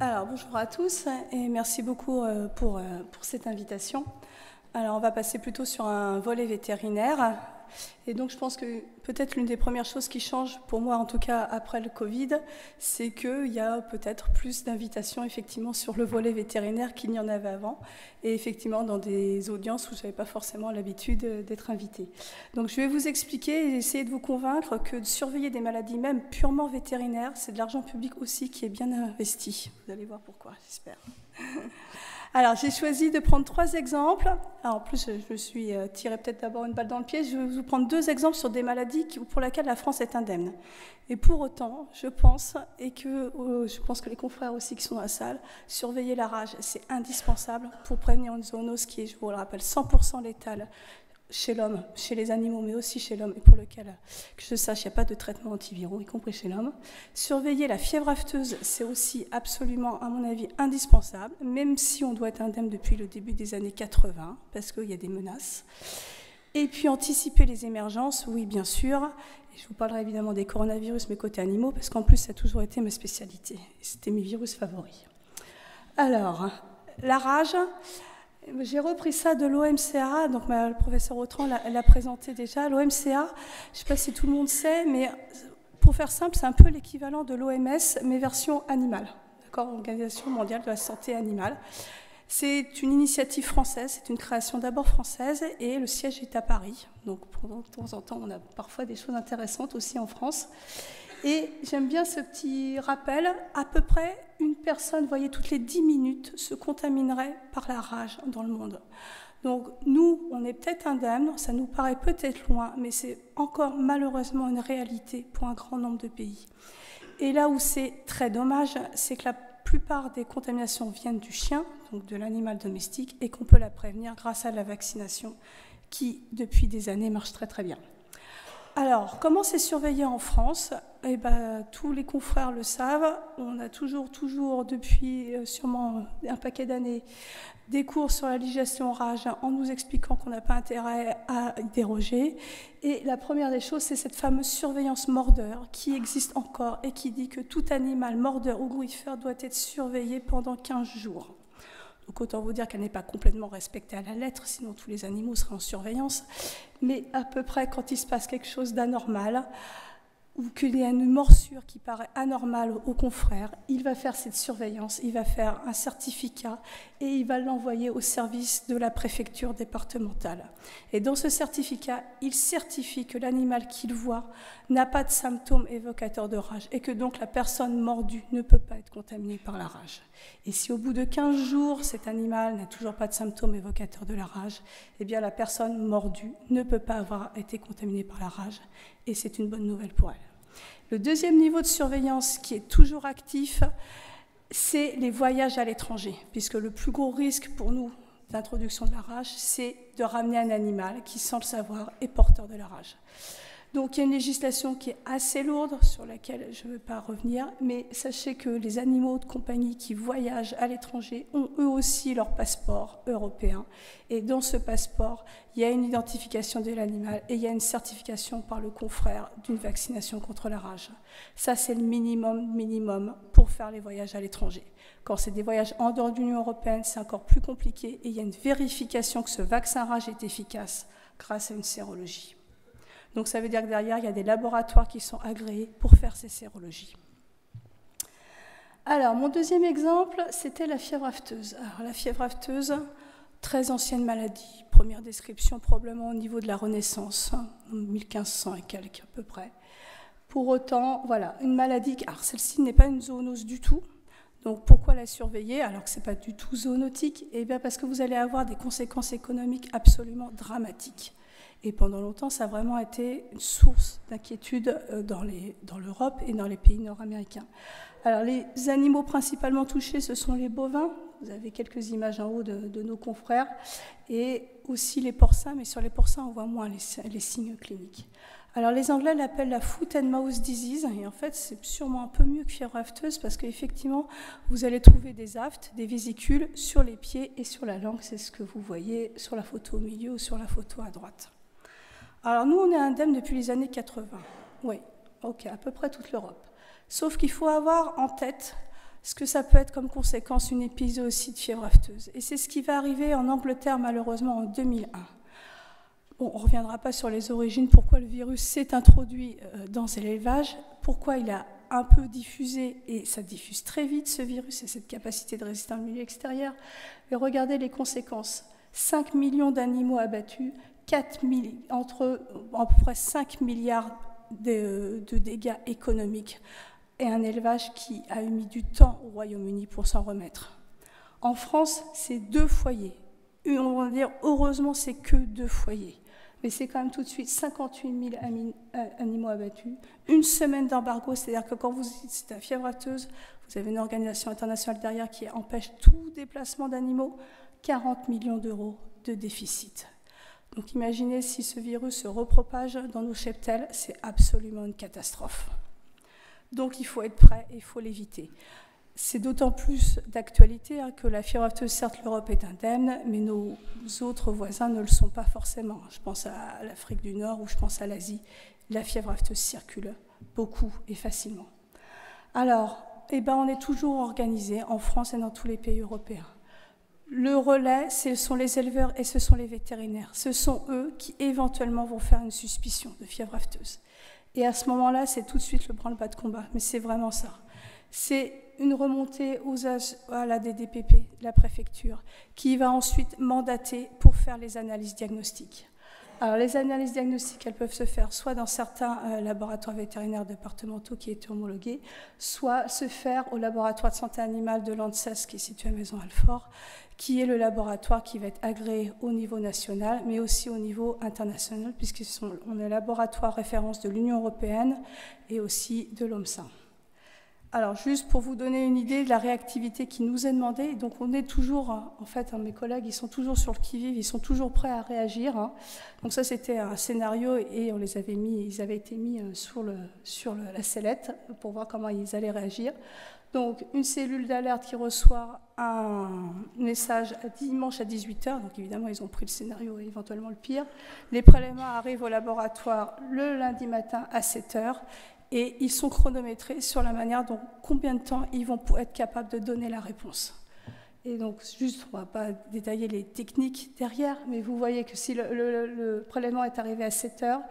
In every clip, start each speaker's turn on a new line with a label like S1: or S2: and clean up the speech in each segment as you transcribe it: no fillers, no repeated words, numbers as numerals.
S1: Alors, bonjour à tous et merci beaucoup pour cette invitation. Alors, on va passer plutôt sur un volet vétérinaire. Et donc, je pense que peut-être l'une des premières choses qui change, pour moi en tout cas après le Covid, c'est qu'il y a peut-être plus d'invitations effectivement sur le volet vétérinaire qu'il n'y en avait avant. Et effectivement dans des audiences où je n'avais pas forcément l'habitude d'être invitée. Donc, je vais vous expliquer et essayer de vous convaincre que de surveiller des maladies même purement vétérinaires, c'est de l'argent public aussi qui est bien investi. Vous allez voir pourquoi, j'espère. Alors, j'ai choisi de prendre 3 exemples. Alors, en plus, je me suis tiré peut-être d'abord une balle dans le pied. Je vais vous prendre 2 exemples sur des maladies pour lesquelles la France est indemne. Et pour autant, je pense que les confrères aussi qui sont dans la salle, surveiller la rage, c'est indispensable pour prévenir une zoonose qui est, je vous le rappelle, 100% létale chez l'homme, chez les animaux, mais aussi chez l'homme, et pour lequel, que je sache, il n'y a pas de traitement antiviraux, y compris chez l'homme. Surveiller la fièvre afteuse, c'est aussi absolument, à mon avis, indispensable, même si on doit être indemne depuis le début des années 80, parce qu'il y a des menaces. Et puis anticiper les émergences, oui, bien sûr. Et je vous parlerai évidemment des coronavirus, mais côté animaux, parce qu'en plus, ça a toujours été ma spécialité. C'était mes virus favoris. Alors, la rage... J'ai repris ça de l'OMCA, donc le professeur Autran l'a présenté déjà. L'OMCA, je ne sais pas si tout le monde sait, mais pour faire simple, c'est un peu l'équivalent de l'OMS, mais version animale, d'accord, Organisation mondiale de la santé animale. C'est une initiative française, c'est une création d'abord française, et le siège est à Paris. Donc de temps en temps, on a parfois des choses intéressantes aussi en France. Et j'aime bien ce petit rappel, à peu près une personne, vous voyez, toutes les 10 minutes se contaminerait par la rage dans le monde. Donc nous, on est peut-être indemne, ça nous paraît peut-être loin, mais c'est encore malheureusement une réalité pour un grand nombre de pays. Et là où c'est très dommage, c'est que la plupart des contaminations viennent du chien, donc de l'animal domestique, et qu'on peut la prévenir grâce à la vaccination qui, depuis des années, marche très très bien. Alors, comment c'est surveillé en France ? Eh ben, tous les confrères le savent. On a toujours, depuis sûrement un paquet d'années, des cours sur la législation rage en nous expliquant qu'on n'a pas intérêt à y déroger. Et la première des choses, c'est cette fameuse surveillance mordeur qui existe encore et qui dit que tout animal mordeur ou grouilleur doit être surveillé pendant 15 jours. Donc autant vous dire qu'elle n'est pas complètement respectée à la lettre, sinon tous les animaux seraient en surveillance. Mais à peu près quand il se passe quelque chose d'anormal, ou qu'il y a une morsure qui paraît anormale au confrère, il va faire cette surveillance, il va faire un certificat et il va l'envoyer au service de la préfecture départementale. Et dans ce certificat, il certifie que l'animal qu'il voit n'a pas de symptômes évocateurs de rage et que donc la personne mordue ne peut pas être contaminée par la rage. Et si au bout de 15 jours, cet animal n'a toujours pas de symptômes évocateurs de la rage, eh bien la personne mordue ne peut pas avoir été contaminée par la rage et c'est une bonne nouvelle pour elle. Le deuxième niveau de surveillance qui est toujours actif, c'est les voyages à l'étranger, puisque le plus gros risque pour nous d'introduction de la rage, c'est de ramener un animal qui, sans le savoir, est porteur de la rage. Donc il y a une législation qui est assez lourde, sur laquelle je ne veux pas revenir, mais sachez que les animaux de compagnie qui voyagent à l'étranger ont eux aussi leur passeport européen. Et dans ce passeport, il y a une identification de l'animal et il y a une certification par le confrère d'une vaccination contre la rage. Ça, c'est le minimum pour faire les voyages à l'étranger. Quand c'est des voyages en dehors de l'Union européenne, c'est encore plus compliqué et il y a une vérification que ce vaccin rage est efficace grâce à une sérologie. Donc ça veut dire que derrière, il y a des laboratoires qui sont agréés pour faire ces sérologies. Alors, mon deuxième exemple, c'était la fièvre afteuse. Alors, la fièvre afteuse, très ancienne maladie. Première description probablement au niveau de la Renaissance, 1500 et quelques à peu près. Pour autant, voilà, une maladie... Alors, celle-ci n'est pas une zoonose du tout. Donc, pourquoi la surveiller alors que ce n'est pas du tout zoonotique ? Eh bien, parce que vous allez avoir des conséquences économiques absolument dramatiques. Et pendant longtemps, ça a vraiment été une source d'inquiétude dans l'Europe et dans les pays nord-américains. Alors, les animaux principalement touchés, ce sont les bovins. Vous avez quelques images en haut de nos confrères. Et aussi les porcins, mais sur les porcins, on voit moins les signes cliniques. Alors, les Anglais l'appellent la foot and mouth disease. Et en fait, c'est sûrement un peu mieux que fièvre afteuse parce qu'effectivement, vous allez trouver des aftes, des vésicules sur les pieds et sur la langue. C'est ce que vous voyez sur la photo au milieu ou sur la photo à droite. Alors nous, on est indemne depuis les années 80. Oui, ok, à peu près toute l'Europe. Sauf qu'il faut avoir en tête ce que ça peut être comme conséquence une épizootie de fièvre afteuse. Et c'est ce qui va arriver en Angleterre, malheureusement, en 2001. Bon, on ne reviendra pas sur les origines, pourquoi le virus s'est introduit dans l'élevage, pourquoi il a un peu diffusé, et ça diffuse très vite ce virus, et cette capacité de résister au milieu extérieur. Et regardez les conséquences. 5 millions d'animaux abattus, entre à peu près 5 milliards de dégâts économiques, et un élevage qui a mis du temps au Royaume-Uni pour s'en remettre. En France, c'est 2 foyers. On va dire, heureusement, c'est que 2 foyers. Mais c'est quand même tout de suite 58 000 animaux abattus. Une semaine d'embargo, c'est-à-dire que quand c'est la fièvre afteuse, vous avez une organisation internationale derrière qui empêche tout déplacement d'animaux, 40 millions d'euros de déficit. Donc imaginez si ce virus se repropage dans nos cheptels, c'est absolument une catastrophe. Donc il faut être prêt et il faut l'éviter. C'est d'autant plus d'actualité que la fièvre afteuse, certes l'Europe est indemne, mais nos autres voisins ne le sont pas forcément. Je pense à l'Afrique du Nord ou je pense à l'Asie. La fièvre afteuse circule beaucoup et facilement. Alors, on est toujours organisé en France et dans tous les pays européens. Le relais, ce sont les éleveurs et ce sont les vétérinaires. Ce sont eux qui éventuellement vont faire une suspicion de fièvre afteuse. Et à ce moment-là, c'est tout de suite le branle-bas de combat. Mais c'est vraiment ça. C'est une remontée à la DDPP, la préfecture, qui va ensuite mandater pour faire les analyses diagnostiques. Alors, les analyses diagnostiques, elles peuvent se faire soit dans certains laboratoires vétérinaires départementaux qui étaient homologués, soit se faire au laboratoire de santé animale de l'ANSES, qui est situé à Maison-Alfort, qui est le laboratoire qui va être agréé au niveau national, mais aussi au niveau international, puisqu'on est laboratoire référence de l'Union européenne et aussi de l'OMSA. Alors, juste pour vous donner une idée de la réactivité qui nous est demandée, donc on est toujours, en fait, mes collègues, ils sont toujours sur le qui-vive, ils sont toujours prêts à réagir. Donc ça, c'était un scénario et on les avait mis, ils avaient été mis sur la sellette pour voir comment ils allaient réagir. Donc, une cellule d'alerte qui reçoit un message dimanche à 18h, donc évidemment, ils ont pris le scénario et éventuellement le pire. Les prélèvements arrivent au laboratoire le lundi matin à 7h. Et ils sont chronométrés sur la manière dont combien de temps ils vont être capables de donner la réponse. Et donc, juste, on ne va pas détailler les techniques derrière, mais vous voyez que si le prélèvement est arrivé à 7 heures,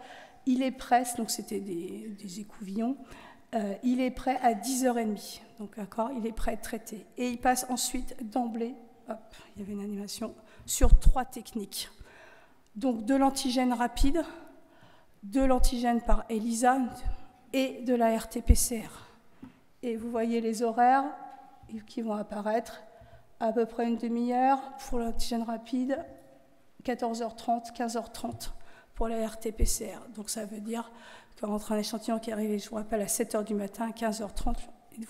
S1: il est prêt, donc c'était des écouvillons, il est prêt à 10h30. Donc, d'accord, il est prêt à être traité. Et il passe ensuite d'emblée, hop, il y avait une animation, sur 3 techniques. Donc, de l'antigène rapide, de l'antigène par ELISA, et de la RT-PCR. Et vous voyez les horaires qui vont apparaître, à peu près une demi-heure pour l'antigène rapide, 14h30, 15h30 pour la RT-PCR. Donc ça veut dire qu'entre un échantillon qui arrive, je vous rappelle, à 7h du matin, 15h30,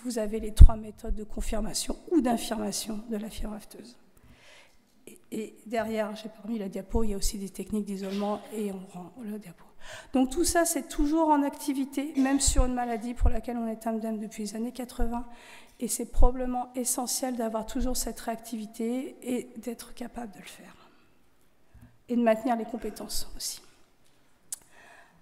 S1: vous avez les 3 méthodes de confirmation ou d'infirmation de la fièvre afteuse. Et derrière, j'ai pas mis la diapo, il y a aussi des techniques d'isolement et on rend le diapo. Donc tout ça, c'est toujours en activité, même sur une maladie pour laquelle on est indemne depuis les années 80. Et c'est probablement essentiel d'avoir toujours cette réactivité et d'être capable de le faire. Et de maintenir les compétences aussi.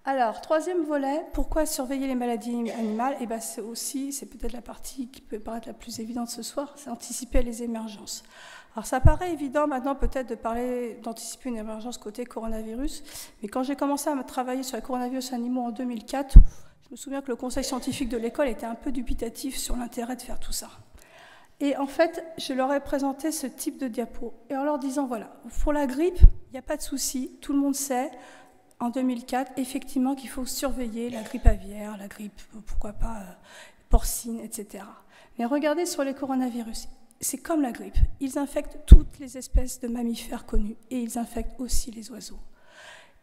S1: Alors, 3e volet, pourquoi surveiller les maladies animales? Et c'est peut-être la partie qui peut paraître la plus évidente ce soir, c'est anticiper les émergences. Alors ça paraît évident maintenant peut-être d'anticiper une émergence côté coronavirus, mais quand j'ai commencé à travailler sur les coronavirus animaux en 2004, je me souviens que le conseil scientifique de l'école était un peu dubitatif sur l'intérêt de faire tout ça. Et en fait, je leur ai présenté ce type de diapo, et en leur disant, voilà, pour la grippe, il n'y a pas de souci, tout le monde sait, en 2004, effectivement, qu'il faut surveiller la grippe aviaire, la grippe, pourquoi pas, porcine, etc. Mais regardez sur les coronavirus. C'est comme la grippe. Ils infectent toutes les espèces de mammifères connues et ils infectent aussi les oiseaux.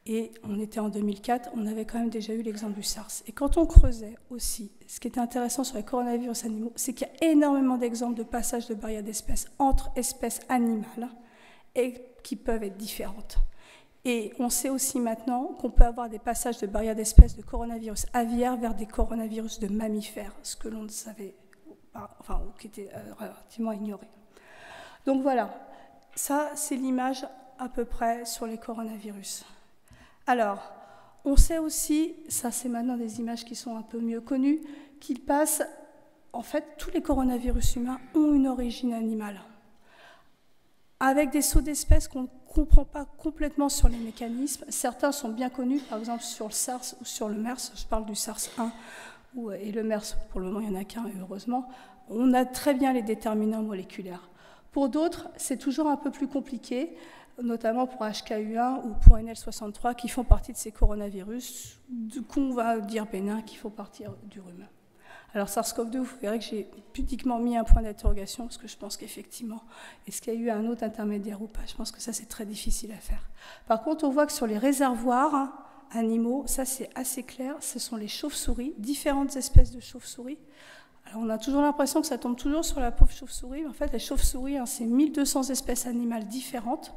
S1: Et on était en 2004, on avait quand même déjà eu l'exemple du SARS. Et quand on creusait aussi, ce qui était intéressant sur les coronavirus animaux, c'est qu'il y a énormément d'exemples de passage de barrières d'espèces entre espèces animales et qui peuvent être différentes. Et on sait aussi maintenant qu'on peut avoir des passages de barrières d'espèces de coronavirus aviaires vers des coronavirus de mammifères, ce que l'on ne savait pas, enfin, qui était relativement ignoré. Donc voilà, ça c'est l'image à peu près sur les coronavirus. Alors, on sait aussi, ça c'est maintenant des images qui sont un peu mieux connues, qu'ils passent en fait, tous les coronavirus humains ont une origine animale, avec des sauts d'espèces qu'on ne comprend pas complètement sur les mécanismes. Certains sont bien connus, par exemple sur le SARS ou sur le MERS. Je parle du SARS-1 et le MERS, pour le moment, il n'y en a qu'un, heureusement. On a très bien les déterminants moléculaires. Pour d'autres, c'est toujours un peu plus compliqué, notamment pour HKU1 ou pour NL63, qui font partie de ces coronavirus, qu'on va dire bénins, qui font partie du rhume. Alors SARS-CoV-2, vous verrez que j'ai pudiquement mis un point d'interrogation, parce que je pense qu'effectivement, est-ce qu'il y a eu un autre intermédiaire ou pas? Je pense que ça, c'est très difficile à faire. Par contre, on voit que sur les réservoirs animaux, ça c'est assez clair, ce sont les chauves-souris, différentes espèces de chauves-souris. Alors on a toujours l'impression que ça tombe toujours sur la pauvre chauve-souris, mais en fait, les chauves-souris, c'est 1200 espèces animales différentes.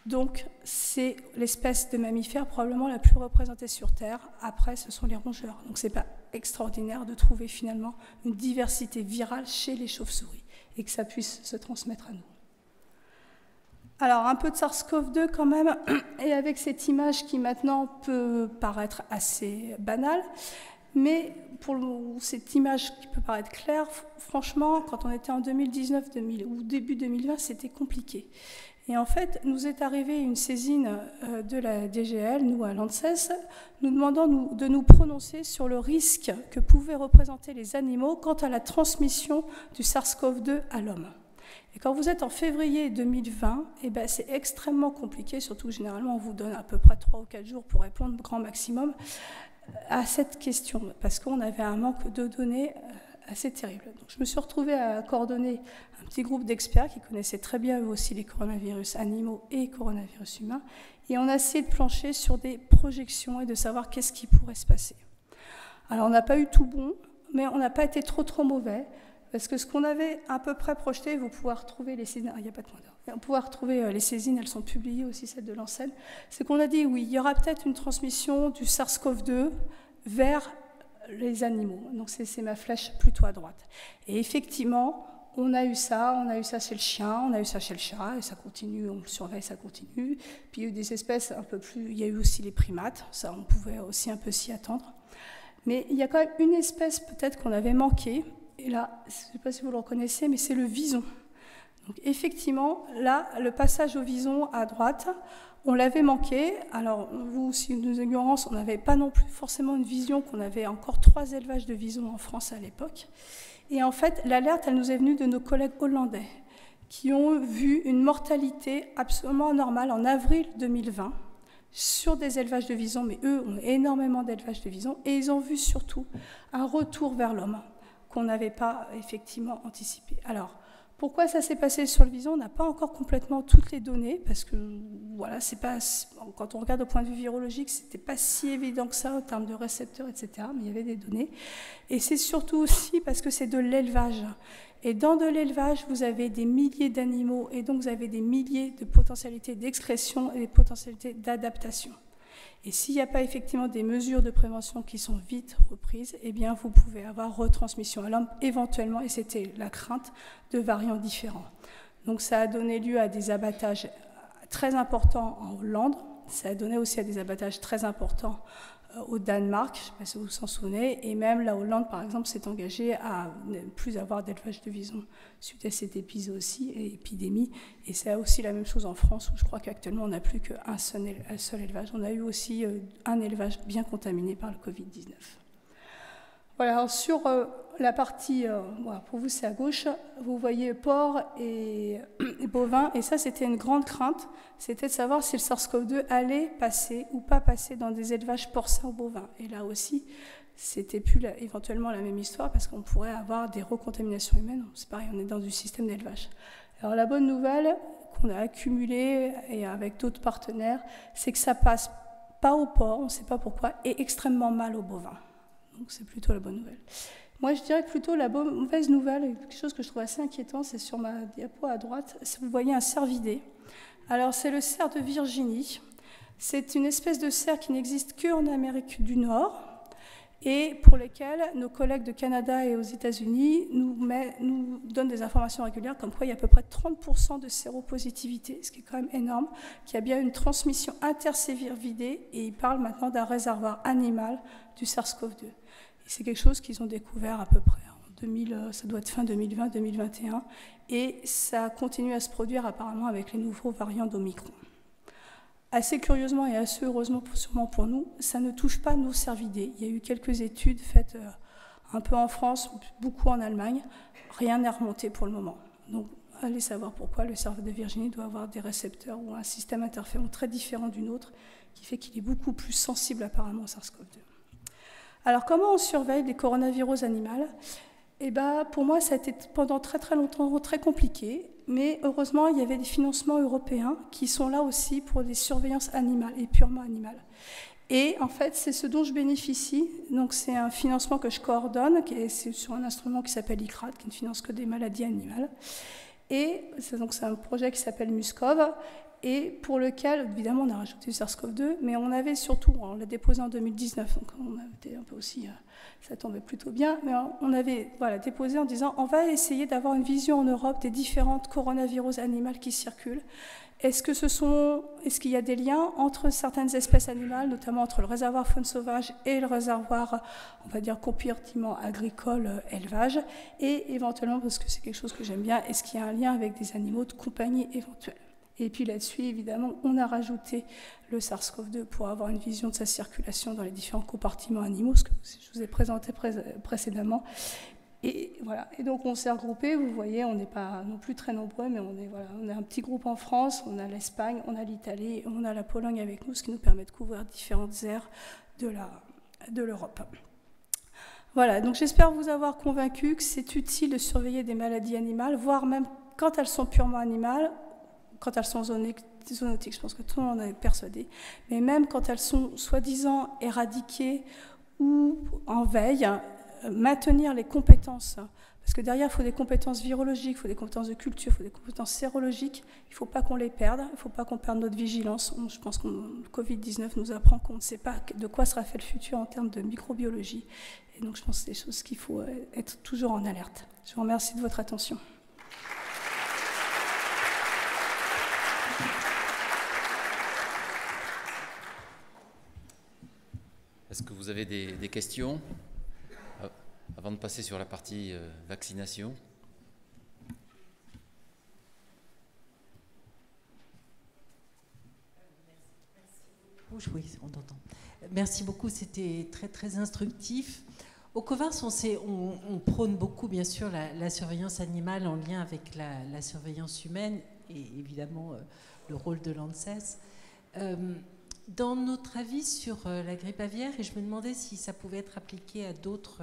S1: Donc, c'est l'espèce de mammifère probablement la plus représentée sur Terre. Après, ce sont les rongeurs. Donc, ce n'est pas extraordinaire de trouver finalement une diversité virale chez les chauves-souris et que ça puisse se transmettre à nous. Alors, un peu de SARS-CoV-2 quand même, et avec cette image qui maintenant peut paraître assez banale, mais pour cette image qui peut paraître claire, franchement, quand on était en 2019 ou début 2020, c'était compliqué. Et en fait, nous est arrivée une saisine de la DGL, nous à l'ANSES, nous demandant de nous prononcer sur le risque que pouvaient représenter les animaux quant à la transmission du SARS-CoV-2 à l'homme. Et quand vous êtes en février 2020, eh ben, c'est extrêmement compliqué, surtout que généralement on vous donne à peu près 3 ou 4 jours pour répondre au grand maximum à cette question, parce qu'on avait un manque de données assez terrible. Donc, je me suis retrouvée à coordonner un petit groupe d'experts qui connaissaient très bien eux aussi les coronavirus animaux et coronavirus humains, et on a essayé de plancher sur des projections et de savoir qu'est-ce qui pourrait se passer. Alors on n'a pas eu tout bon, mais on n'a pas été trop mauvais, parce que ce qu'on avait à peu près projeté, vous pouvez retrouver les saisines, il n'y a pas de point d'heure, on pouvait retrouver les saisines, elles sont publiées aussi, celles de l'ANSES, c'est qu'on a dit oui, il y aura peut-être une transmission du SARS-CoV-2 vers les animaux. Donc c'est ma flèche plutôt à droite. Et effectivement, on a eu ça chez le chien, on a eu ça chez le chat, et ça continue, on le surveille, ça continue. Puis il y a eu des espèces un peu plus, il y a eu aussi les primates, ça on pouvait aussi un peu s'y attendre. Mais il y a quand même une espèce peut-être qu'on avait manqué, et là, je ne sais pas si vous le reconnaissez, mais c'est le vison. Donc effectivement, là, le passage au vison à droite, on l'avait manqué. Alors, vous aussi, nos ignorances, on n'avait pas non plus forcément une vision qu'on avait encore 3 élevages de visons en France à l'époque. Et en fait, l'alerte, elle nous est venue de nos collègues hollandais qui ont vu une mortalité absolument normale en avril 2020 sur des élevages de visons, mais eux ont énormément d'élevages de visons, et ils ont vu surtout un retour vers l'homme qu'on n'avait pas effectivement anticipé. Alors, pourquoi ça s'est passé sur le vison? On n'a pas encore complètement toutes les données, parce que voilà, c'est pas, quand on regarde au point de vue virologique, c'était pas si évident que ça en termes de récepteurs, etc. Mais il y avait des données. Et c'est surtout aussi parce que c'est de l'élevage. Et dans de l'élevage, vous avez des milliers d'animaux, et donc vous avez des milliers de potentialités d'excrétion et des potentialités d'adaptation. Et s'il n'y a pas effectivement des mesures de prévention qui sont vite reprises, eh bien vous pouvez avoir retransmission à l'homme éventuellement, et c'était la crainte de variants différents. Donc ça a donné lieu à des abattages très importants en Hollande, ça a donné aussi à des abattages très importants au Danemark, je ne sais pas si vous vous en souvenez, et même la Hollande, par exemple, s'est engagée à ne plus avoir d'élevage de visons suite à cette épidémie. Et c'est aussi la même chose en France, où je crois qu'actuellement, on n'a plus qu'un seul élevage. On a eu aussi un élevage bien contaminé par le Covid-19. Voilà, alors sur la partie, voilà, pour vous c'est à gauche, vous voyez porc et bovins, et ça c'était une grande crainte, c'était de savoir si le SARS-CoV-2 allait passer ou pas passer dans des élevages porcins ou bovins. Et là aussi, c'était plus éventuellement la même histoire, parce qu'on pourrait avoir des recontaminations humaines, c'est pareil, on est dans du système d'élevage. Alors la bonne nouvelle qu'on a accumulée, et avec d'autres partenaires, c'est que ça passe pas au porc, on ne sait pas pourquoi, et extrêmement mal aux bovins. Donc c'est plutôt la bonne nouvelle. Moi, je dirais que plutôt la mauvaise nouvelle, quelque chose que je trouve assez inquiétant, c'est sur ma diapo à droite, vous voyez un cervidé. Alors c'est le cerf de Virginie. C'est une espèce de cerf qui n'existe qu'en Amérique du Nord, et pour lesquels nos collègues de Canada et aux États-Unis nous donnent des informations régulières, comme quoi il y a à peu près 30% de séropositivité, ce qui est quand même énorme, qu'il y a bien une transmission intercervidée, et ils parlent maintenant d'un réservoir animal du SARS-CoV-2. Et c'est quelque chose qu'ils ont découvert à peu près en ça doit être fin 2020-2021, et ça continue à se produire apparemment avec les nouveaux variants d'Omicron. Assez curieusement et assez heureusement sûrement pour nous, ça ne touche pas nos cervidés. Il y a eu quelques études faites un peu en France, beaucoup en Allemagne. Rien n'est remonté pour le moment. Donc, allez savoir pourquoi le cerveau de Virginie doit avoir des récepteurs ou un système interférent très différent d'une autre, qui fait qu'il est beaucoup plus sensible apparemment au SARS-CoV-2. Alors, comment on surveille les coronavirus animaux? Eh ben, pour moi, ça a été pendant très très longtemps très compliqué, mais heureusement, il y avait des financements européens qui sont là aussi pour des surveillances animales et purement animales. Et en fait, c'est ce dont je bénéficie. Donc, c'est un financement que je coordonne, c'est sur un instrument qui s'appelle ICRAD, qui ne finance que des maladies animales. Et c'est un projet qui s'appelle MUSCOV, et pour lequel, évidemment, on a rajouté le SARS-CoV-2, mais on avait surtout, on l'a déposé en 2019, donc on était un peu aussi, ça tombait plutôt bien, mais on avait déposé en disant on va essayer d'avoir une vision en Europe des différentes coronavirus animales qui circulent. Est-ce qu'il y a des liens entre certaines espèces animales, notamment entre le réservoir faune sauvage et le réservoir, on va dire, compartiment agricole élevage, et éventuellement, parce que c'est quelque chose que j'aime bien, est-ce qu'il y a un lien avec des animaux de compagnie éventuels? Et puis là-dessus, évidemment, on a rajouté le SARS-CoV-2 pour avoir une vision de sa circulation dans les différents compartiments animaux, ce que je vous ai présenté précédemment. Et voilà. Et donc on s'est regroupés, vous voyez, on n'est pas non plus très nombreux, mais on est un petit groupe en France, on a l'Espagne, on a l'Italie, on a la Pologne avec nous, ce qui nous permet de couvrir différentes aires de l'Europe. Voilà, donc j'espère vous avoir convaincu que c'est utile de surveiller des maladies animales, voire même quand elles sont purement animales, quand elles sont zoonotiques, je pense que tout le monde en est persuadé, mais même quand elles sont soi-disant éradiquées ou en veille, maintenir les compétences, parce que derrière, il faut des compétences virologiques, il faut des compétences de culture, il faut des compétences sérologiques, il ne faut pas qu'on les perde, il ne faut pas qu'on perde notre vigilance. Je pense que le Covid-19 nous apprend qu'on ne sait pas de quoi sera fait le futur en termes de microbiologie, et donc je pense que c'est des choses qu'il faut être toujours en alerte. Je vous remercie de votre attention.
S2: Est-ce que vous avez des questions avant de passer sur la partie vaccination?
S3: Oui, on entend. Merci beaucoup, c'était très très instructif. Au COVARS, on prône beaucoup, bien sûr, la surveillance animale en lien avec la surveillance humaine et évidemment le rôle de l'ANSES. Dans notre avis sur la grippe aviaire, et je me demandais si ça pouvait être appliqué à d'autres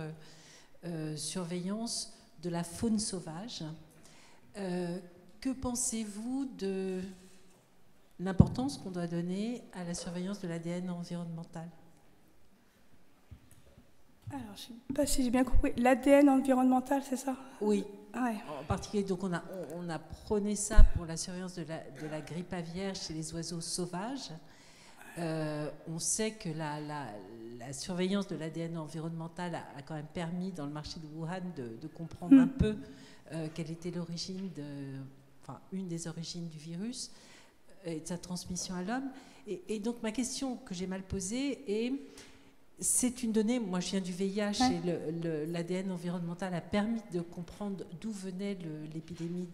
S3: surveillances de la faune sauvage, que pensez-vous de l'importance qu'on doit donner à la surveillance de l'ADN environnemental?
S1: Alors, je ne sais pas si j'ai bien compris. L'ADN environnemental, c'est ça?
S3: Oui.
S1: Ouais.
S3: En particulier, donc on a prôné ça pour la surveillance de la grippe aviaire chez les oiseaux sauvages. On sait que la surveillance de l'ADN environnemental a quand même permis, dans le marché de Wuhan, de comprendre un peu quelle était l'origine, une des origines du virus et de sa transmission à l'homme. Et donc ma question que j'ai mal posée est, c'est une donnée, moi je viens du VIH et l'ADN environnemental a permis de comprendre d'où venait l'épidémie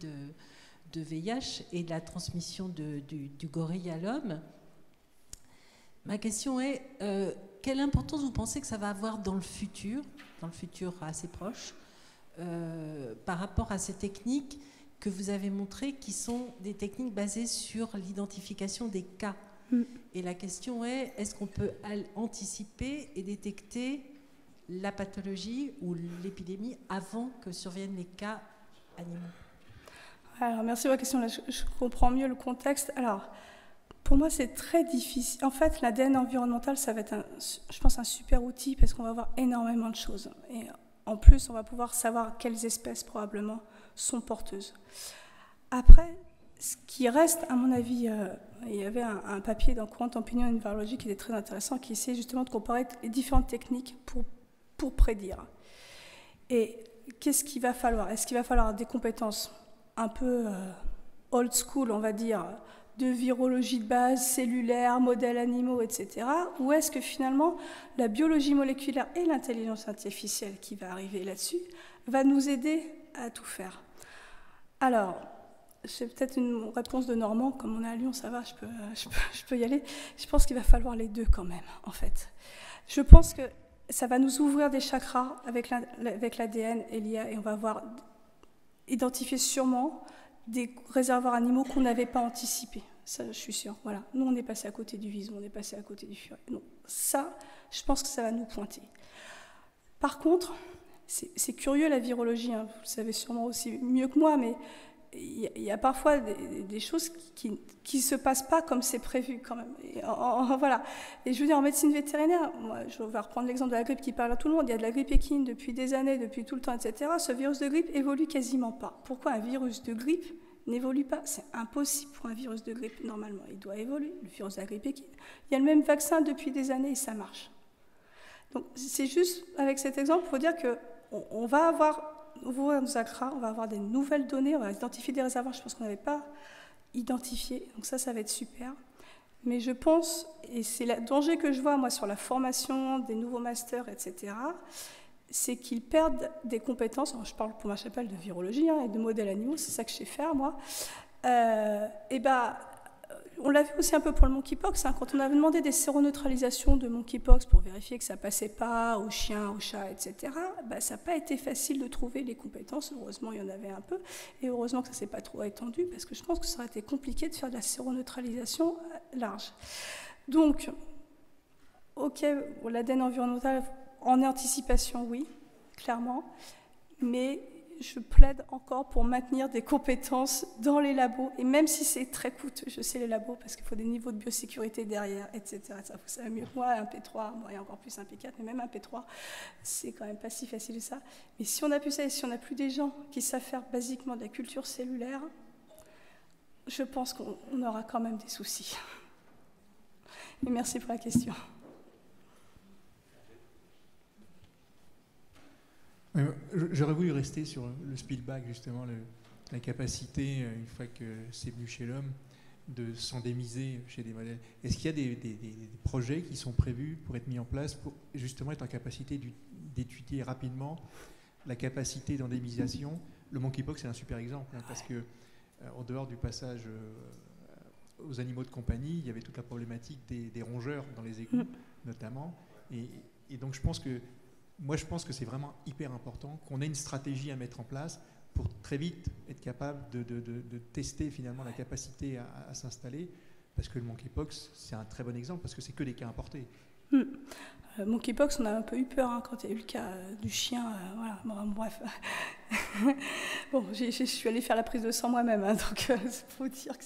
S3: de VIH et de la transmission du gorille à l'homme. Ma question est, quelle importance vous pensez que ça va avoir dans le futur assez proche, par rapport à ces techniques que vous avez montrées, qui sont des techniques basées sur l'identification des cas? Et la question est, est-ce qu'on peut anticiper et détecter la pathologie ou l'épidémie avant que surviennent les cas animaux?
S1: Alors, merci pour la question. Là, je comprends mieux le contexte. Alors, pour moi, c'est très difficile. En fait, l'ADN environnemental, ça va être, je pense, un super outil parce qu'on va voir énormément de choses. Et en plus, on va pouvoir savoir quelles espèces, probablement, sont porteuses. Après, ce qui reste, à mon avis, il y avait un papier dans Current Opinion in Virology qui était très intéressant, qui essayait justement de comparer les différentes techniques pour prédire. Et qu'est-ce qu'il va falloir? Est-ce qu'il va falloir des compétences un peu old school, on va dire, de virologie de base, cellulaire, modèles animaux, etc. Ou est-ce que finalement la biologie moléculaire et l'intelligence artificielle qui va arriver là-dessus va nous aider à tout faire? Alors, c'est peut-être une réponse de Normand, comme on est à Lyon, ça va, je peux y aller. Je pense qu'il va falloir les deux quand même, en fait. Je pense que ça va nous ouvrir des chakras avec l'ADN et l'IA, et on va identifier sûrement des réservoirs animaux qu'on n'avait pas anticipés. Ça, je suis sûre. Voilà. Nous, on est passé à côté du vison, on est passé à côté du furet. Non, ça, je pense que ça va nous pointer. Par contre, c'est curieux la virologie, hein. Vous le savez sûrement aussi mieux que moi, mais il y a parfois des choses qui ne se passent pas comme c'est prévu quand même. Voilà. Et je veux dire, en médecine vétérinaire, moi, je vais reprendre l'exemple de la grippe qui parle à tout le monde. Il y a de la grippe équine depuis des années, depuis tout le temps, etc. Ce virus de grippe évolue quasiment pas. Pourquoi un virus de grippe n'évolue pas? C'est impossible pour un virus de grippe, normalement. Il doit évoluer, le virus de la grippe équine. Il y a le même vaccin depuis des années et ça marche. Donc, c'est juste, avec cet exemple, il faut dire qu'on va avoir... ouvrir nos chakras, on va avoir des nouvelles données, on va identifier des réservoirs, je pense qu'on n'avait pas identifié, donc ça va être super. Mais je pense, et c'est le danger que je vois moi sur la formation des nouveaux masters, etc., c'est qu'ils perdent des compétences, alors je parle pour ma chapelle de virologie et de modèles animaux, c'est ça que je sais faire moi, on l'a vu aussi un peu pour le monkeypox, hein, quand on avait demandé des séroneutralisations de monkeypox pour vérifier que ça ne passait pas aux chiens, aux chats, etc., ça n'a pas été facile de trouver les compétences. Heureusement, il y en avait un peu. Et heureusement que ça ne s'est pas trop étendu, parce que je pense que ça aurait été compliqué de faire de la séroneutralisation large. Donc, OK, l'ADN environnemental, en anticipation, oui, clairement. Mais je plaide encore pour maintenir des compétences dans les labos, et même si c'est très coûteux, je sais les labos, parce qu'il faut des niveaux de biosécurité derrière, etc. Ça, vous savez mieux que moi, un P3, bon, et encore plus un P4, mais même un P3, c'est quand même pas si facile que ça. Mais si on n'a plus ça, et si on n'a plus des gens qui savent faire basiquement de la culture cellulaire, je pense qu'on aura quand même des soucis. Et merci pour la question.
S4: J'aurais voulu rester sur le Spielbag, justement, la capacité, une fois que c'est venu chez l'homme, de s'endémiser chez des modèles. Est-ce qu'il y a des projets qui sont prévus pour être mis en place pour justement être en capacité d'étudier rapidement la capacité d'endémisation? Le monkeypox, c'est un super exemple, hein, parce que en dehors du passage aux animaux de compagnie, il y avait toute la problématique des rongeurs dans les égouts, notamment. Et donc, je pense que c'est vraiment hyper important qu'on ait une stratégie à mettre en place pour très vite être capable de tester finalement la capacité à s'installer, parce que le monkeypox, c'est un très bon exemple, parce que c'est que des cas importés.
S1: Monkeypox, on a un peu eu peur hein, quand il y a eu le cas du chien. Voilà. Bon, bref. Bon, je suis allée faire la prise de sang moi-même, hein, donc il faut dire que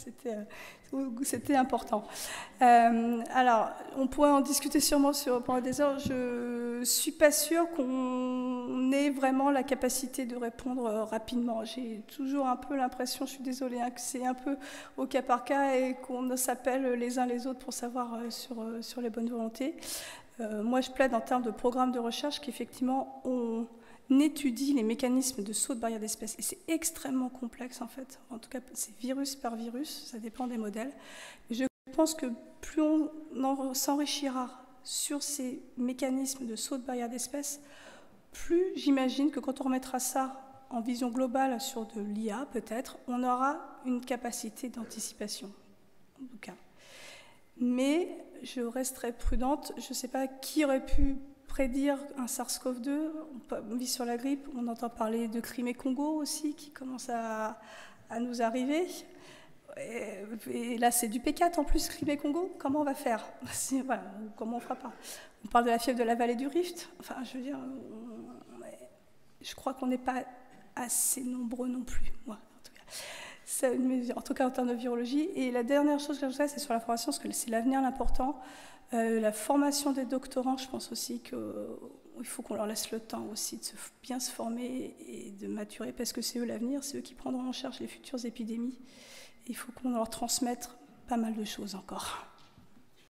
S1: c'était important. Alors, on pourrait en discuter sûrement pendant des heures. Je ne suis pas sûre qu'on ait vraiment la capacité de répondre rapidement. J'ai toujours un peu l'impression, je suis désolée, hein, que c'est un peu au cas par cas et qu'on s'appelle les uns les autres pour savoir sur les bonnes volontés. Moi, je plaide en termes de programme de recherche qu'effectivement, on étudie les mécanismes de saut de barrière d'espèces. Et c'est extrêmement complexe, en fait. En tout cas, c'est virus par virus, ça dépend des modèles. Et je pense que plus on s'enrichira sur ces mécanismes de saut de barrière d'espèces, plus j'imagine que quand on remettra ça en vision globale sur de l'IA, peut-être, on aura une capacité d'anticipation, en tout cas. Mais je resterai prudente. Je ne sais pas qui aurait pu prédire un SARS-CoV-2. On vit sur la grippe. On entend parler de Crimée-Congo aussi qui commence à nous arriver. Et là, c'est du P4 en plus, Crimée-Congo. Comment on va faire? Voilà, comment on fera pas? On parle de la fièvre de la vallée du Rift. Enfin, je veux dire, je crois qu'on n'est pas assez nombreux non plus, moi, en tout cas. En tout cas en termes de virologie. Et la dernière chose que j'ajouterais, c'est sur la formation, parce que c'est l'avenir l'important. La formation des doctorants, je pense aussi qu'il faut qu'on leur laisse le temps aussi de bien se former et de maturer, parce que c'est eux l'avenir, c'est eux qui prendront en charge les futures épidémies. Il faut qu'on leur transmette pas mal de choses encore.